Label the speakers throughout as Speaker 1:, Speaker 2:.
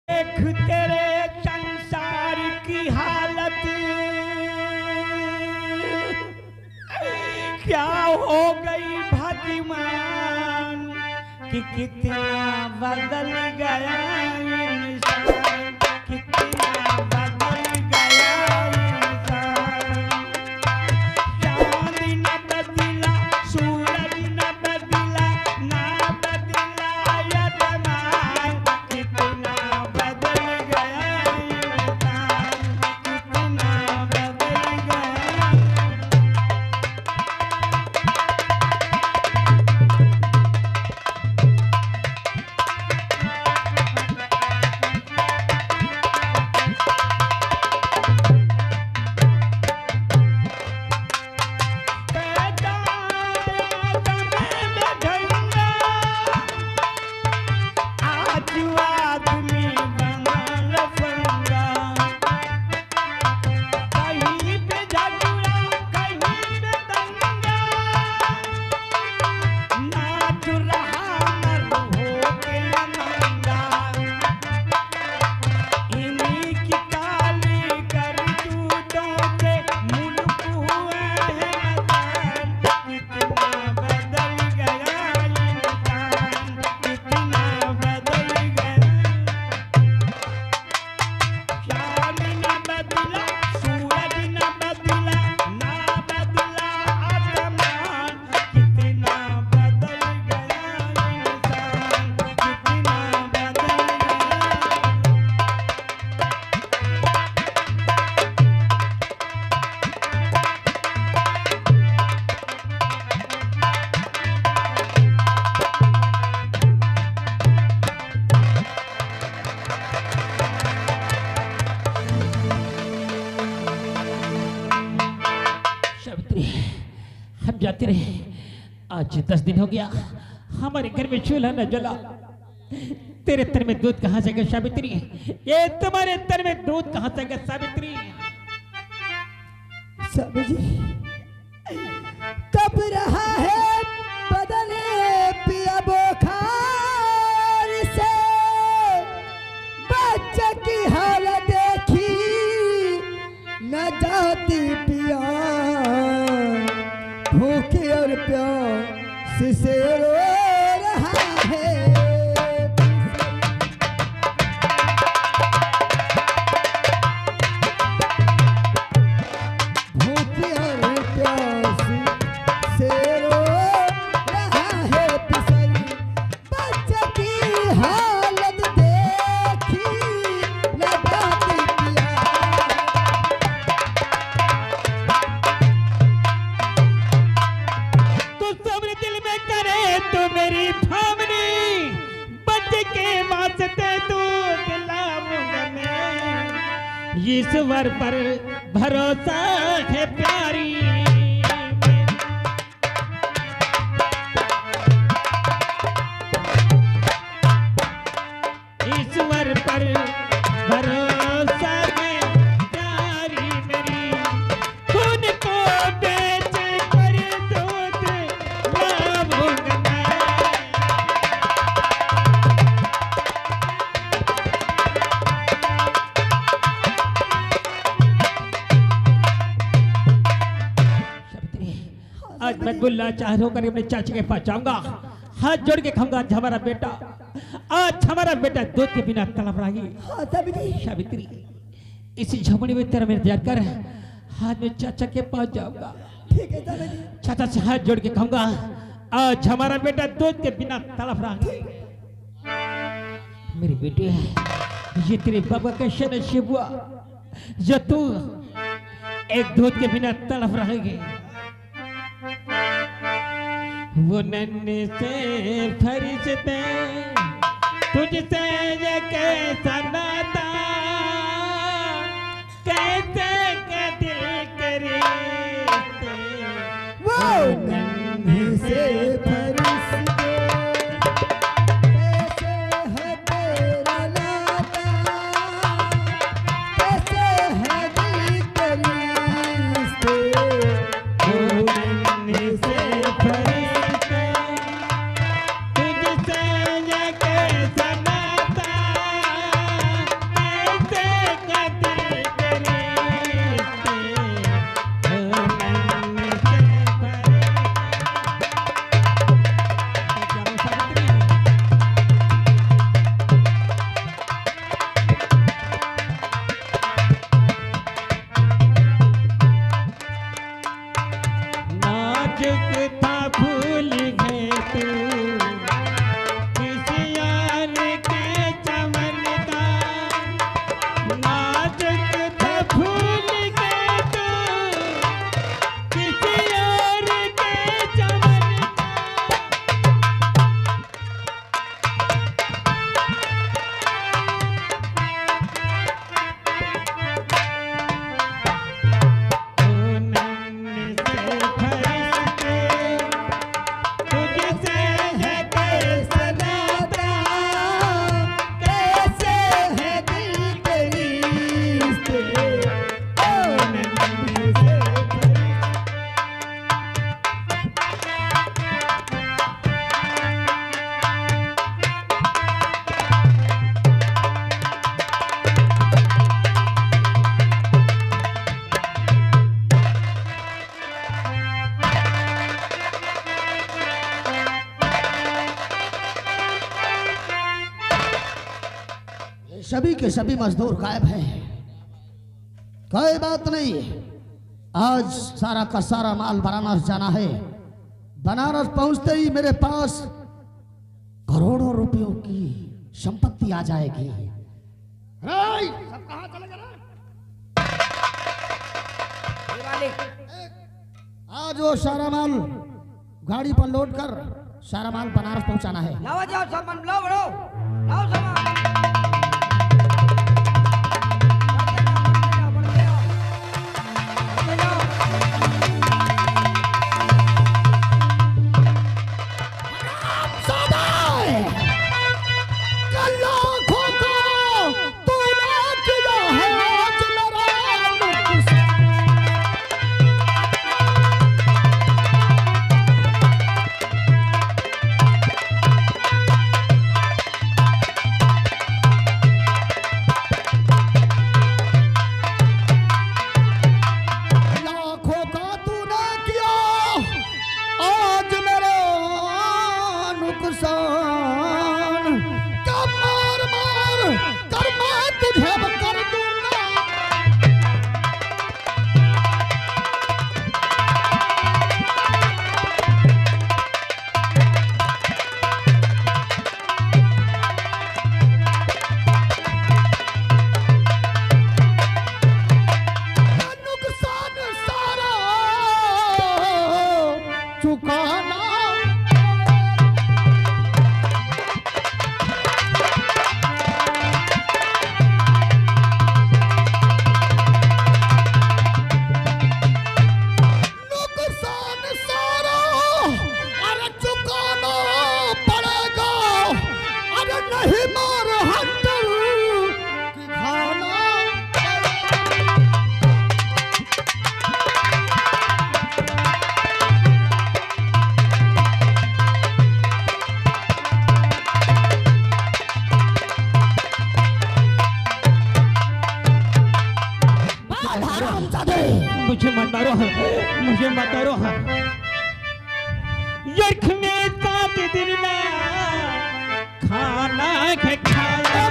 Speaker 1: देख तेरे संसार की हालत क्या हो गई भगवान कि कितना बदल गया इंसान, कितना बदल गया इंसान। चांद न बदला, सूरज न बदला, ना बदला यजमान, कितना बदल गया इंसान, कितना बदल गया।
Speaker 2: हम जाते रहे, आज 10 दिन हो गया हमारे घर में चूल्हा न जला। तेरे तन में दूध कहां से गया सावित्री? ये तुम्हारे तन में दूध कहां से गया सावित्री?
Speaker 3: स्वामी जी कब रहा है बदले पिया बुखार से, बच्चे की हालत देखी न जाती पिया, भूखे और प्यास से रो रहा है। भूखे और प्यास से रो रहा है पिसरी, बच्चे की हालत देखी न जाती पिया।
Speaker 2: सब्र दिल में करे तो मेरी भावनी, बच्चे के वास्ते तू दिलाऊंगा मैं, ईश्वर पर भरोसा है प्यारी। ईश्वर पर भरोसा है प्यारी मेरी, खून को बेच कर दूध लाऊंगा मैं। आज मैं बुल्ला चाह होकर अपने चाची के पास जाऊंगा, हाथ जोड़ के कहूंगा आज हमारा बेटा, आज हमारा बेटा दूध के बिना तड़प रहा है। सावित्री इसी झोपड़ी में तेरा इंतजार कर, हाथ में चाचा के पास जाऊंगा।
Speaker 3: ठीक है स्वामी जी।
Speaker 2: चाचा से हाथ जोड़ के कहूंगा आज हमारा बेटा दूध के बिना तड़प रहा है। मेरी बेटी ये तेरे बाबा कैसे नसीब हुआ जो तू एक दूध के बिना तड़प रहेगी। वो नन्हे से फरिश्ते तुझसे ये कैसा नाता, कैसे के दिल के रिश्ते,
Speaker 3: वो नन्हे से फरिश्ते कैसे है तेरा नाता, कैसे है दिल के रिश्ते,
Speaker 2: वो नन्हे से फरिश्ते तुझसे ये कैसा नाता,
Speaker 3: सभी के सभी मजदूर गायब हैं। कोई बात नहीं, आज सारा का सारा माल बनारस जाना है। बनारस पहुंचते ही मेरे पास करोड़ों रुपयों की संपत्ति आ जाएगी। सब कहां चले गए? आज वो सारा माल गाड़ी पर लोड कर सारा माल बनारस पहुंचाना है।
Speaker 1: लाओ जाओ सामान, लाओ बड़ो, लाओ सामान।
Speaker 2: मुझे मत मारो, मुझे मत मारो। यर्ख में 7 दिन में खाना के खाया।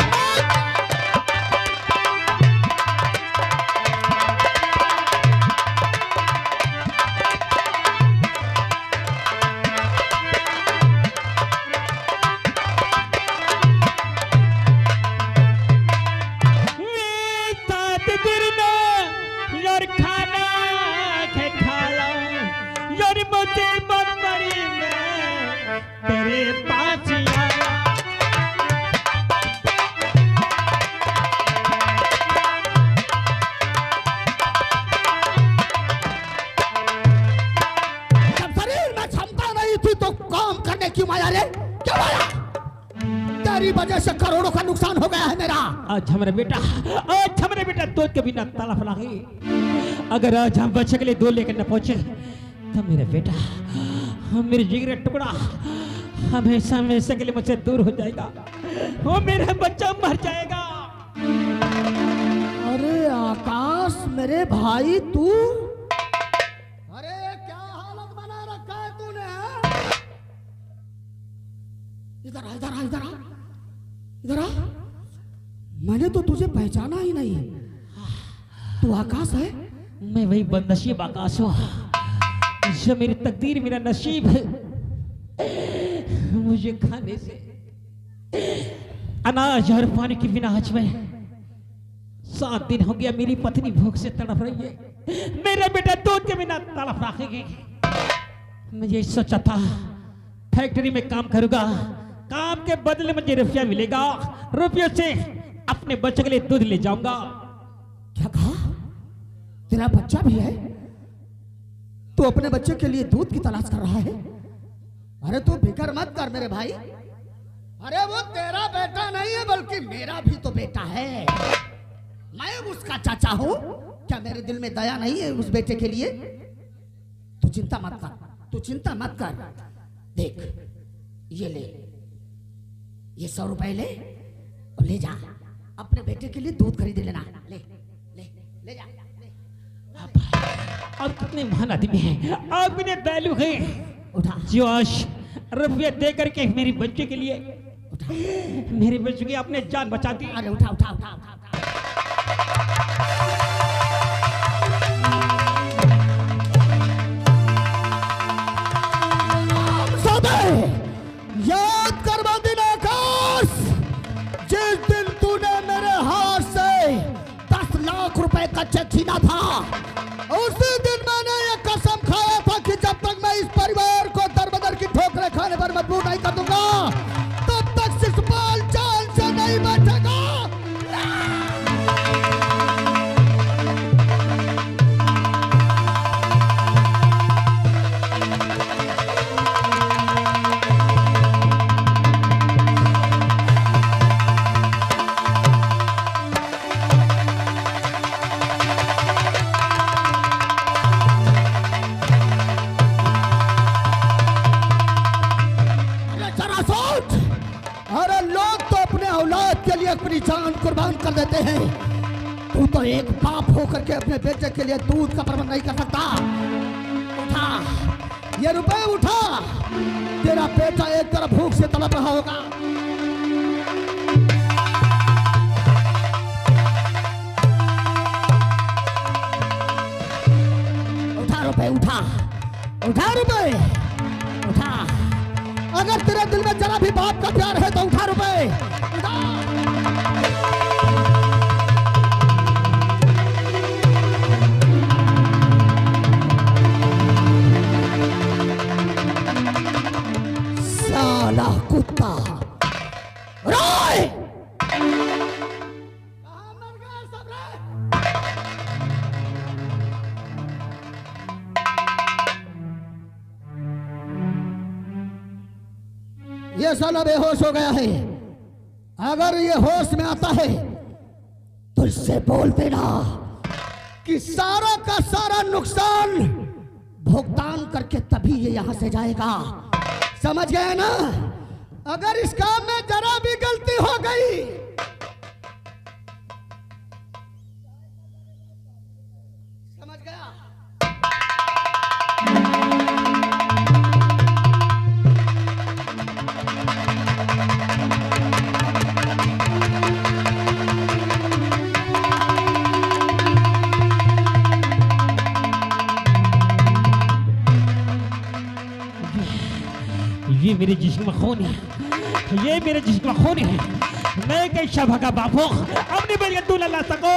Speaker 3: वजह से करोड़ों का नुकसान हो गया है मेरा।
Speaker 2: आज हमारे बेटा दूध के बिना तड़फ लगी। अगर आज हम बच्चे के लिए दूध लेकर न पहुंचे तो मेरा बेटा, मेरे जिगर का टुकड़ा हमेशा हमेशा के लिए मुझसे दूर हो जाएगा। वो मेरा बच्चा मर जाएगा।
Speaker 3: अरे आकाश मेरे भाई, तू अरे क्या हालत बना रखा है तूने? इधर आ, इधर आ, इधर आ, इधर आ। मैंने तो तुझे पहचाना ही नहीं। तू आकाश है?
Speaker 2: मैं वही बदनसीब आकाश हूँ जो मेरी तकदीर, मेरा नसीब मुझे खाने से अनाज और पानी के बिना आज में 7 दिन हो गया। मेरी पत्नी भूख से तड़प रही है। मेरा बेटा दूध के बिना तड़प रखेगी। मुझे सोचा था फैक्ट्री में काम करूंगा, काम के बदले मुझे रुपया मिलेगा, रुपयों से अपने बच्चे के लिए दूध ले जाऊंगा।
Speaker 3: क्या कहा? तेरा बच्चा भी है? तू अपने बच्चे के लिए दूध की तलाश कर रहा है? अरे तू फिक्र मत कर मेरे भाई। अरे वो तेरा बेटा नहीं है बल्कि मेरा भी तो बेटा है। मैं उसका चाचा हूं। क्या मेरे दिल में दया नहीं है उस बेटे के लिए? तू चिंता मत कर, तू चिंता मत कर। देख ये ले, ये 100 रुपए ले और ले जा, अपने बेटे के लिए दूध खरीद लेना। ले ले ले जा।
Speaker 2: और कितने महान आदमी हैं, आप इन्हें दयालु हैं।
Speaker 3: उठा
Speaker 2: जो आज रुपये दे करके मेरी बच्चे के लिए मेरे बच्चों की आपने जान बचा दी।
Speaker 3: अरे उठा उठा उठा उठा, उठा। याद करवा दिन आकाश, जिस दिन तूने मेरे हाथ से 10 लाख रुपए का चेक छीना था, उसी दिन मैंने ये कसम खाया था कि जब तक मैं इस परिवार को दर-बदर की ठोकरें खाने पर मजबूर नहीं कर दूंगा, तब तक शिशुपाल जान से नहीं बचेगा। अपनी जान कुर्बान कर देते हैं, तू तो एक बाप होकर के अपने बेटे के लिए दूध का प्रबंध नहीं कर सकता। उठा, ये रुपए उठा, तेरा बेटा एक तरफ भूख से तड़प रहा होगा। उठा रुपए, उठा उठा रुपए, उठा। अगर तेरे दिल में जरा भी बाप का प्यार है तो उठा रुपए, उठा। साला कुत्ता रोए। ये साला बेहोश हो गया है। अगर ये होश में आता है तो इससे बोल देना कि सारा का सारा नुकसान भुगतान करके तभी ये यहां से जाएगा। समझ गए ना? अगर इस काम में जरा भी गलती हो गई, समझ गया?
Speaker 2: ये मेरे जिस्म में खून है, ये मेरे जिस्म में खून है। मैं कैसा भगा बापू अपनी बेटी का दूल्हा ला सको।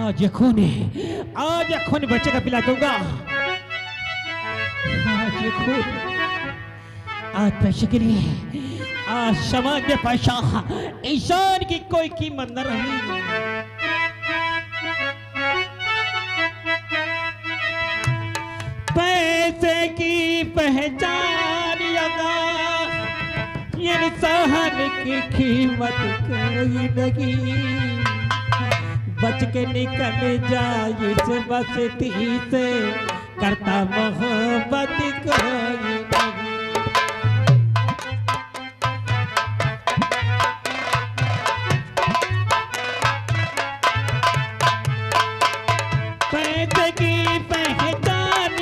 Speaker 2: आज ये खून है, आज ये खून बच्चे का पिला दूंगा। आज ये खून आज पैसे के लिए, आज समाज में पैसा इंसान की कोई कीमत न रही। पैसे की पहचान ये इंसान की कीमत कोई नहीं। बच के निकल जाए इस बस्ती से, करता मोहब्बत कोई नहीं। पैसे की पहचान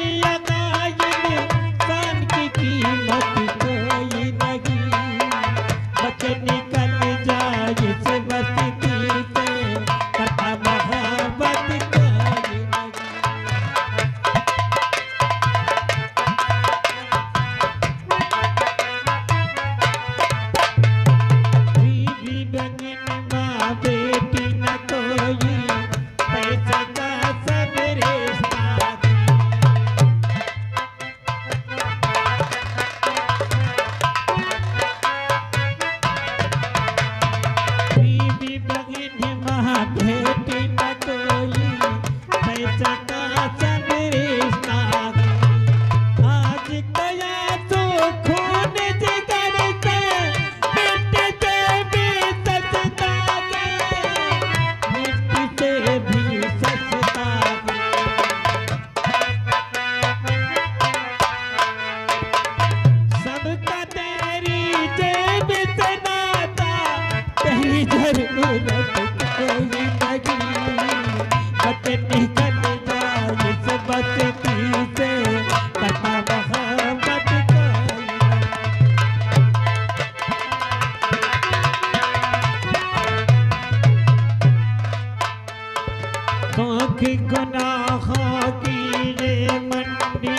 Speaker 2: गुनाहों की ये मंडी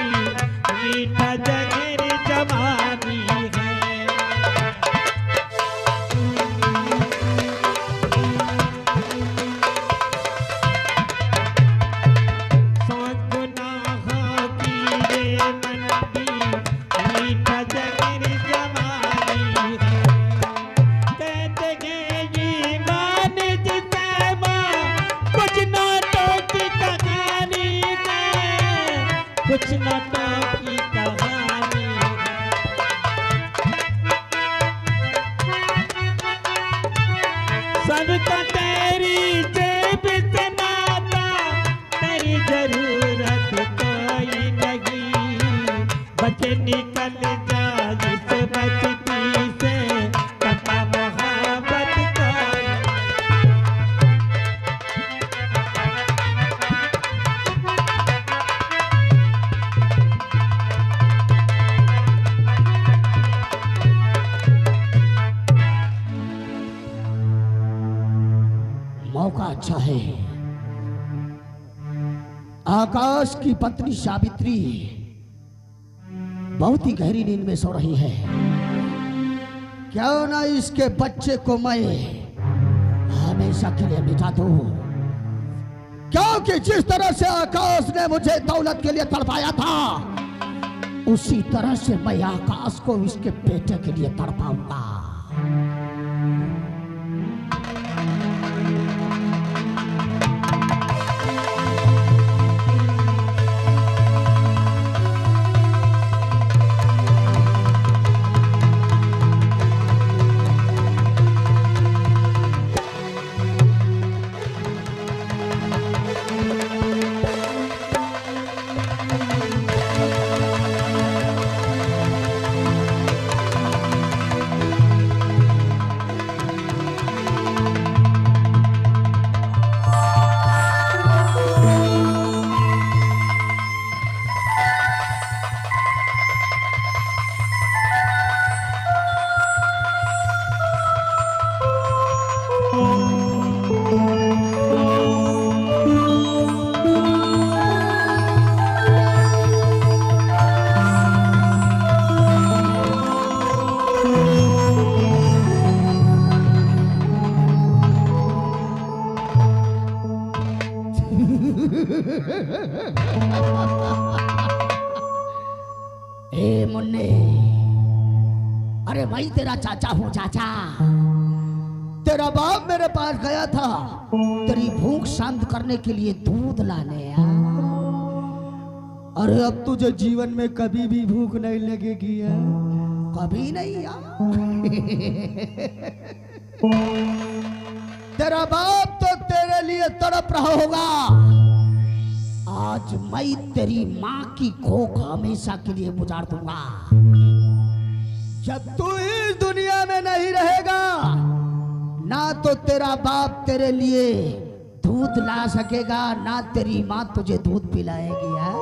Speaker 2: मीठा जगर जवानी है। सौ गुनाहों की ये मंडी मीठा जगर जवानी है। कहते हैं ये मान जिसे माँ कुछ नाटों की कहानी है, कुछ नाटों की कहानी है। सबका तेरी जेब से नाता, तेरी जरूरत कोई नहीं। बचे निकल जा इस बचती से, कपा मोहब्बत कोई।
Speaker 3: मौका अच्छा है। आकाश की पत्नी सावित्री बहुत ही गहरी नींद में सो रही है। क्यों ना इसके बच्चे को मैं हमेशा के लिए मिटा दूं, क्योंकि जिस तरह से आकाश ने मुझे दौलत के लिए तड़पाया था, उसी तरह से मैं आकाश को इसके बेटे के लिए तड़पाऊंगा। ए मुन्ने, अरे भाई तेरा चाचा हूँ चाचा। तेरा बाप मेरे पास गया था तेरी भूख शांत करने के लिए दूध लाने। अरे अब तुझे जीवन में कभी भी भूख नहीं लगेगी यार, कभी नहीं यार। तेरा बाप तो तेरे लिए तड़प रहा होगा। आज मैं तेरी माँ की भूख हमेशा के लिए बुझाड़ दूंगा। जब तू इस दुनिया में नहीं रहेगा, ना तो तेरा बाप तेरे लिए दूध ला सकेगा, ना तेरी माँ तुझे दूध पिलाएगी यार।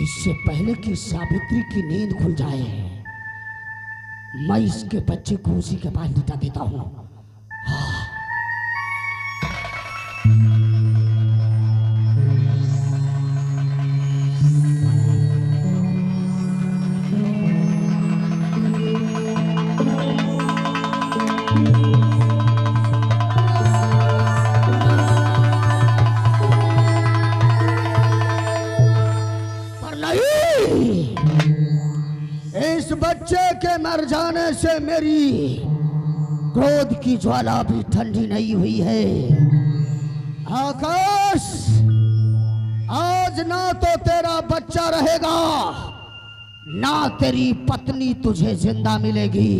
Speaker 3: इससे पहले कि सावित्री की नींद खुल जाए, मैं इसके बच्चे को उसी के पास लिटा देता हूँ। नहीं, इस बच्चे के मर जाने से मेरी क्रोध की ज्वाला भी ठंडी नहीं हुई है। आकाश, आज ना तो तेरा बच्चा रहेगा, ना तेरी पत्नी तुझे जिंदा मिलेगी।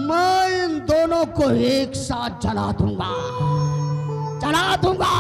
Speaker 3: मैं इन दोनों को एक साथ जला दूंगा, जला दूंगा।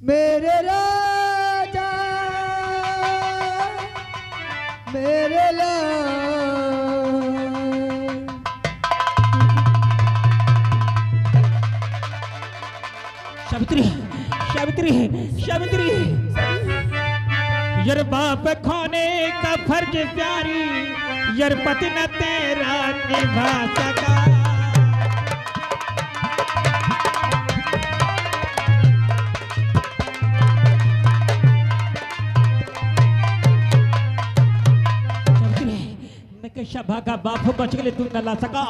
Speaker 1: मेरे राजा मेरे
Speaker 2: सावित्री, सावित्री, सावित्री, यार बाप खाने का फर्ज प्यारी, यार पति न तेरा निभा सका। शभा का बाप हो बच के लिए तू न ला सका।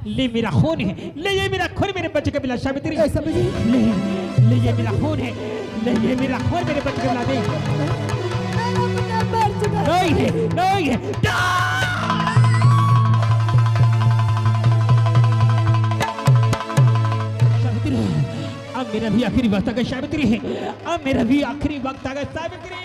Speaker 2: ले मेरा खून है, ले ये मेरा खून मेरे बच्चे के बिला। सावित्री, ले ये मेरा खून है, ले ये मेरा खून मेरे बच्चे के बिला दे। नहीं है, नहीं है। सावित्री, अब मेरा भी आखिरी वक्त आ गया। सावित्री, अब मेरा भी आखिरी वक्त आ गया। सावित्री,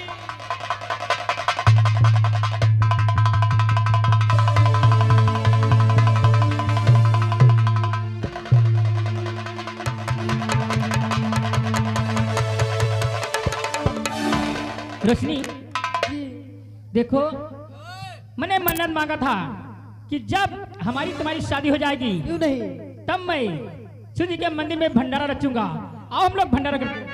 Speaker 4: रोशनी, देखो मैंने मन्नत मांगा था कि जब हमारी तुम्हारी शादी हो जाएगी
Speaker 1: क्यों नहीं?
Speaker 4: तब मैं शिव जी के मंदिर में भंडारा रचूंगा। आओ हम लोग भंडारा करते हैं।